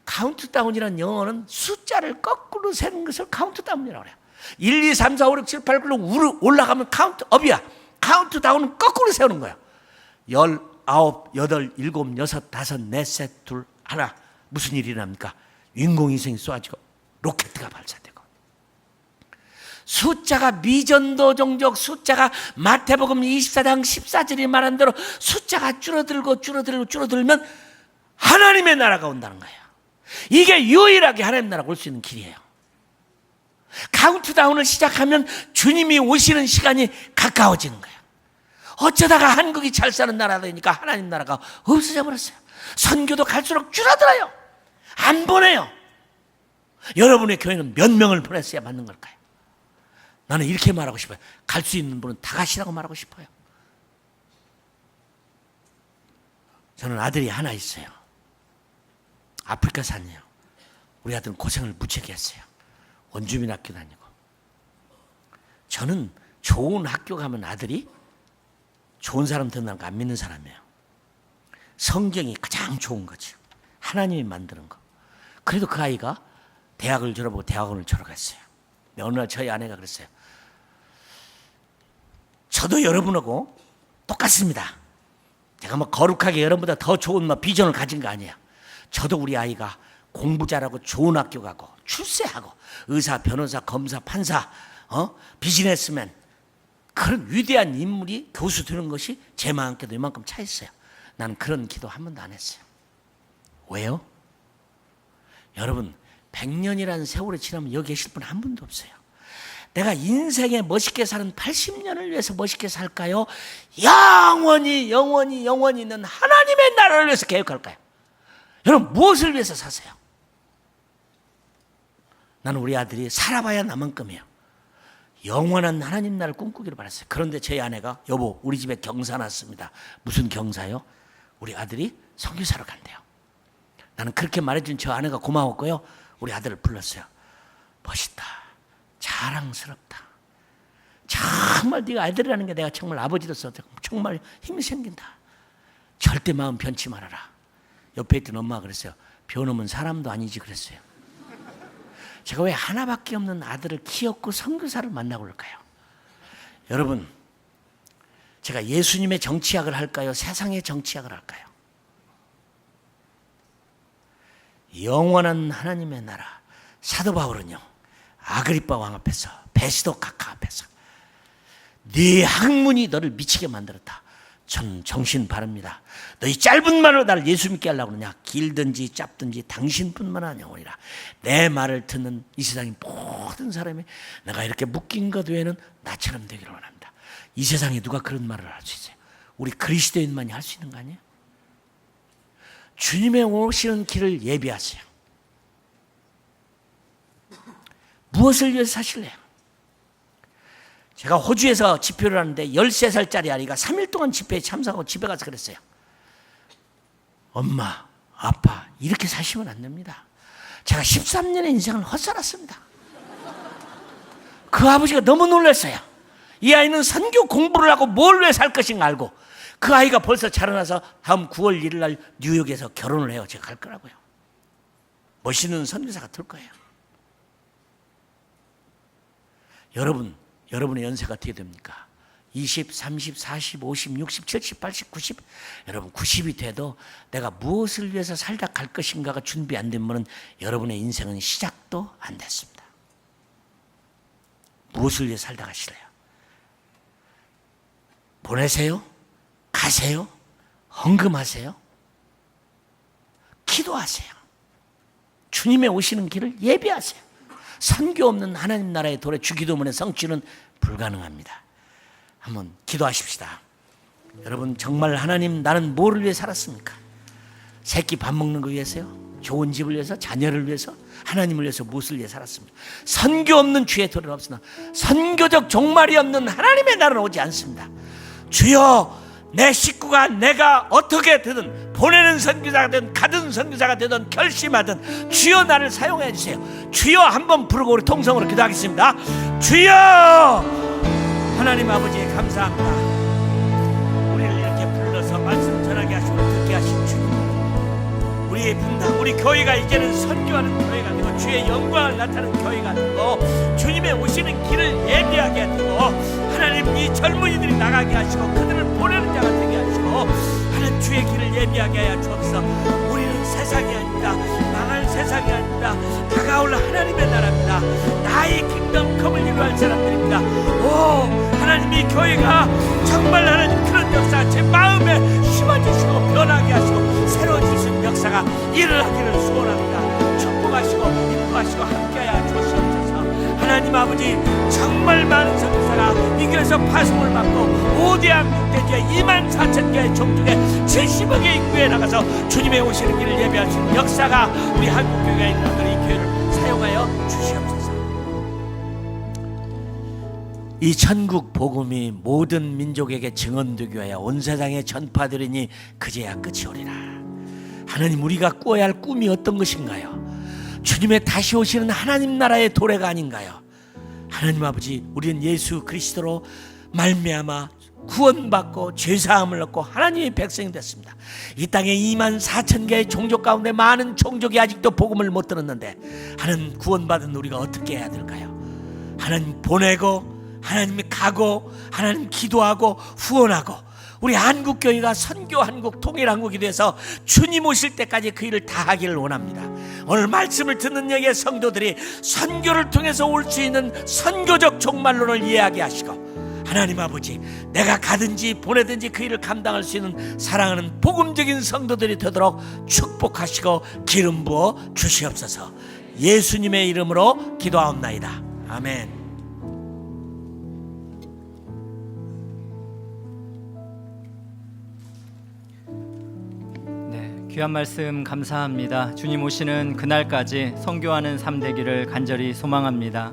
A: 카운트다운이라는 영어는 숫자를 거꾸로 세는 것을 카운트다운이라고 해요. 1, 2, 3, 4, 5, 6, 7, 8, 9로 올라가면 카운트업이야. 카운트다운은 거꾸로 세우는 거야. 19, 8, 7, 6, 5, 4, 셋, 둘, 하나. 무슨 일이 납니까? 인공위성이 쏘아지고 로켓가 발사되고. 숫자가 미전도 종족, 숫자가 마태복음 24장 14절이 말한 대로 숫자가 줄어들면 하나님의 나라가 온다는 거예요. 이게 유일하게 하나님 나라가 올 수 있는 길이에요. 카운트다운을 시작하면 주님이 오시는 시간이 가까워지는 거예요. 어쩌다가 한국이 잘 사는 나라가 되니까 하나님 나라가 없어져 버렸어요. 선교도 갈수록 줄어들어요. 안 보내요. 여러분의 교회는 몇 명을 보냈어야 맞는 걸까요? 나는 이렇게 말하고 싶어요. 갈 수 있는 분은 다 가시라고 말하고 싶어요. 저는 아들이 하나 있어요. 아프리카산이에요. 우리 아들은 고생을 무지하게 했어요. 원주민 학교 다니고. 저는 좋은 학교 가면 아들이 좋은 사람 된다는 거 안 믿는 사람이에요. 성경이 가장 좋은 거죠. 하나님이 만드는 거. 그래도 그 아이가 대학을 졸업하고 대학원을 졸업했어요. 어느 날 저희 아내가 그랬어요. 저도 여러분하고 똑같습니다. 제가 뭐 거룩하게 여러분보다 더 좋은 비전을 가진 거 아니에요. 저도 우리 아이가 공부 잘하고 좋은 학교 가고 출세하고 의사, 변호사, 검사, 판사, 비즈니스맨 그런 위대한 인물이 교수 되는 것이 제 마음께도 이만큼 차 있어요. 나는 그런 기도 한 번도 안 했어요. 왜요? 여러분 100년이라는 세월이 지나면 여기 계실 분 한 분도 없어요. 내가 인생에 멋있게 사는 80년을 위해서 멋있게 살까요? 영원히 있는 하나님의 나라를 위해서 계획할까요? 여러분 무엇을 위해서 사세요? 나는 우리 아들이 살아봐야 나만큼이에요. 영원한 하나님 나라를 꿈꾸기를 바랐어요. 그런데 저희 아내가 여보 우리 집에 경사 났습니다. 무슨 경사요? 우리 아들이 선교사로 간대요. 나는 그렇게 말해준 저 아내가 고마웠고요. 우리 아들을 불렀어요. 멋있다. 자랑스럽다. 정말 네가 아들이라는 게 내가 정말 아버지로서 정말 힘이 생긴다. 절대 마음 변치 말아라. 옆에 있던 엄마가 그랬어요. 변호면 사람도 아니지 그랬어요. 제가 왜 하나밖에 없는 아들을 키웠고 선교사를 만나고 그럴까요? 여러분 제가 예수님의 정치학을 할까요? 세상의 정치학을 할까요? 영원한 하나님의 나라. 사도 바울은요 아그리빠 왕 앞에서 베시도 각하 앞에서 네 학문이 너를 미치게 만들었다. 전 정신 바릅니다. 너희 짧은 말로 나를 예수 믿게 하려고 그러냐? 길든지 짧든지 당신뿐만 아니오니라. 내 말을 듣는 이 세상의 모든 사람이 내가 이렇게 묶인 것 외에는 나처럼 되기를 원합니다. 이 세상에 누가 그런 말을 할 수 있어요? 우리 그리스도인만이 할 수 있는 거 아니에요? 주님의 오시는 길을 예비하세요. 무엇을 위해서 사실래요? 제가 호주에서 집회를 하는데 13살짜리 아이가 3일 동안 집회에 참석하고 집에 가서 그랬어요. 엄마, 아빠 이렇게 사시면 안 됩니다. 제가 13년의 인생을 헛살았습니다. 그 아버지가 너무 놀랐어요. 이 아이는 선교 공부를 하고 뭘 왜 살 것인가 알고 그 아이가 벌써 자라나서 다음 9월 1일 날 뉴욕에서 결혼을 해요. 제가 갈 거라고요. 멋있는 선교사가 될 거예요. 여러분의 연세가 어떻게 됩니까? 20, 30, 40, 50, 60, 70, 80, 90 여러분 90이 돼도 내가 무엇을 위해서 살다 갈 것인가가 준비 안 되면 여러분의 인생은 시작도 안 됐습니다. 무엇을 위해 살다 가실래요? 보내세요? 가세요? 헌금하세요? 기도하세요. 주님의 오시는 길을 예비하세요. 선교 없는 하나님 나라의 도래 주기도문의 성취는 불가능합니다. 한번 기도하십시다. 여러분 정말 하나님 나는 뭐를 위해 살았습니까? 새끼 밥 먹는 거 위해서요? 좋은 집을 위해서? 자녀를 위해서? 하나님을 위해서 무엇을 위해 살았습니까? 선교 없는 주의 도래는 없으나 선교적 종말이 없는 하나님의 날은 오지 않습니다. 주여 내 식구가 내가 어떻게 되든 보내는 선교사가 되든 가든 선교사가 되든 결심하든 주여 나를 사용해 주세요. 주여 한번 부르고 우리 통성으로 기도하겠습니다. 주여 하나님 아버지 감사합니다. 우리를 이렇게 불러서 말씀 전하게 하시고 듣게 하신 주님, 우리의 분당 우리 교회가 이제는 선교하는 교회가 되고 주의 영광을 나타내는 교회가 되고 주님의 오시는 길을 예비하게 되고 하나님 이 젊은이들이 나가게 하시고 그들을 보내는 자가 되게 하시고 하나님 주의 길을 예비하게 하여 주옵소서. 우리는 세상이 아닙니다. 망할 세상이 아닙니다. 다가올 하나님의 나라입니다. 나의 킹덤 컴을 이루할 사람들입니다. 오 하나님 이 교회가 정말 하나님 그런 역사가 제 마음에 심어지시고 변하게 하시고 새로워지신 역사가 일어나기를 소원합니다. 축복하시고 인도하시고 함께하여 주시옵소서. 하나님 아버지 정말 많은 선교사가 이 교회에서 파송을 받고 5대한 국대지에 24,000개의 종족에 70여 개 인구에 나가서 주님의 오시는 길을 예배하시는 역사가 우리 한국교회가 일어나도록 이 교회를 사용하여 주시옵소서. 이 천국 복음이 모든 민족에게 증언되기 위하여 온 세상에 전파되리니 그제야 끝이 오리라. 하나님 우리가 꾸어야 할 꿈이 어떤 것인가요? 주님의 다시 오시는 하나님 나라의 도래가 아닌가요? 하나님 아버지 우리는 예수 그리스도로 말미암아 구원받고 죄사함을 얻고 하나님의 백성이 됐습니다. 이 땅에 24,000개의 종족 가운데 많은 종족이 아직도 복음을 못 들었는데 하나님 구원받은 우리가 어떻게 해야 될까요? 하나님 보내고 하나님이 가고 하나님 기도하고 후원하고 우리 한국교회가 선교 한국 통일 한국이 돼서 주님 오실 때까지 그 일을 다 하기를 원합니다. 오늘 말씀을 듣는 여기의 성도들이 선교를 통해서 올 수 있는 선교적 종말론을 이해하게 하시고 하나님 아버지 내가 가든지 보내든지 그 일을 감당할 수 있는 사랑하는 복음적인 성도들이 되도록 축복하시고 기름 부어 주시옵소서. 예수님의 이름으로 기도하옵나이다. 아멘.
B: 귀한 말씀 감사합니다. 주님 오시는 그날까지 선교하는 삶 되기를 간절히 소망합니다.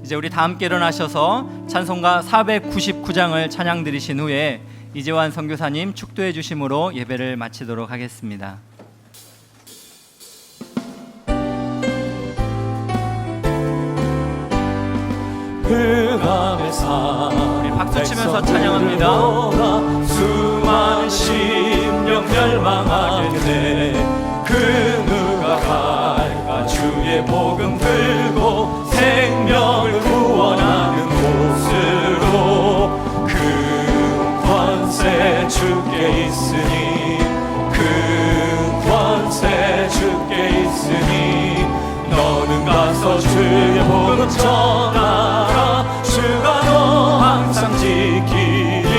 B: 이제 우리 다 함께 일어나셔서 찬송가 499장을 찬양 드리신 후에 이재환 선교사님 축도해 주심으로 예배를 마치도록 하겠습니다.
C: 우리
B: 박수 치면서 찬양합니다.
C: 수많은 심령 멸망하겠네. 그 누가 갈까 주의 복음 들고 생명을 구원하는 곳으로. 그 권세 주께 있으니 그 권세 주께 있으니 너는 가서 주의 복음 전하라. 주가 너 항상 지키리라.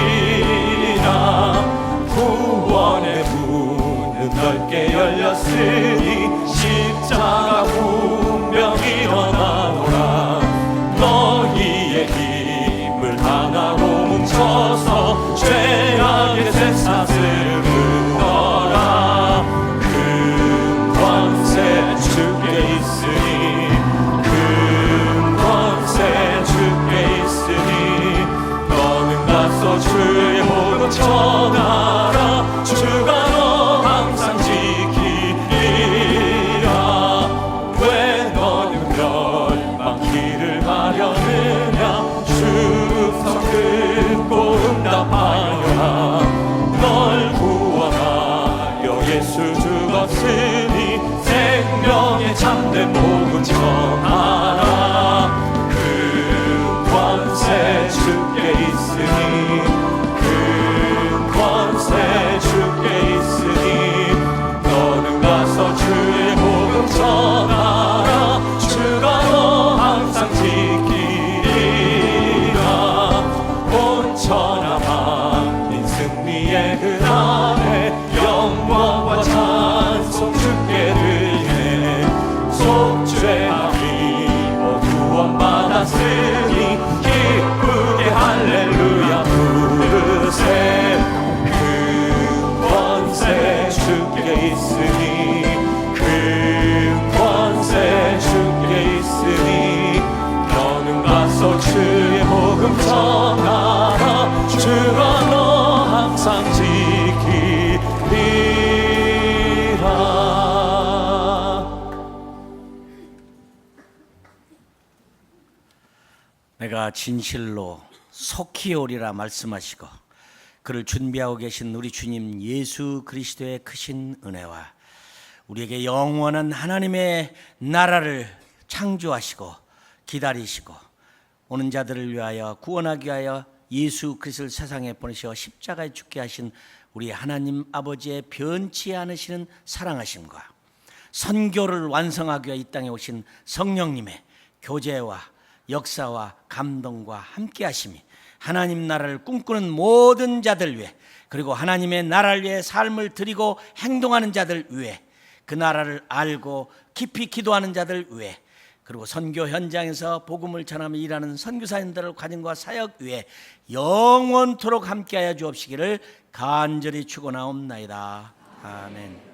C: 구원의 문은 넓게 열렸으니 십자가 운명 일어나노라. 너희의 힘을 하나로 뭉쳐서 죄악의 쇠사슬을 끊어라. 그 권세 주께 있으니 그 권세 주께 있으니 너는 가서 주의 복음 전하라. 주가 너 항상 지키리라. 왜 너는 멸망기를 가려느냐. 주성 듣고 응답하여라. 널 구원하여 예수 죽었으니 생명의 참된 복음 전하라. 그 권세 주께 있으니
A: 내가 진실로 속히 오리라 말씀하시고 그를 준비하고 계신 우리 주님 예수 그리스도의 크신 은혜와 우리에게 영원한 하나님의 나라를 창조하시고 기다리시고 오는 자들을 위하여 구원하기 위하여 예수 그리스도를 세상에 보내셔 십자가에 죽게 하신 우리 하나님 아버지의 변치 않으시는 사랑하심과 선교를 완성하기 위해 이 땅에 오신 성령님의 교제와 역사와 감동과 함께 하심이 하나님 나라를 꿈꾸는 모든 자들 위해 그리고 하나님의 나라를 위해 삶을 드리고 행동하는 자들 위해 그 나라를 알고 깊이 기도하는 자들 위해 그리고 선교 현장에서 복음을 전하며 일하는 선교사님들을 관임과 사역 위해 영원토록 함께하여 주옵시기를 간절히 축원하옵나이다. 아멘.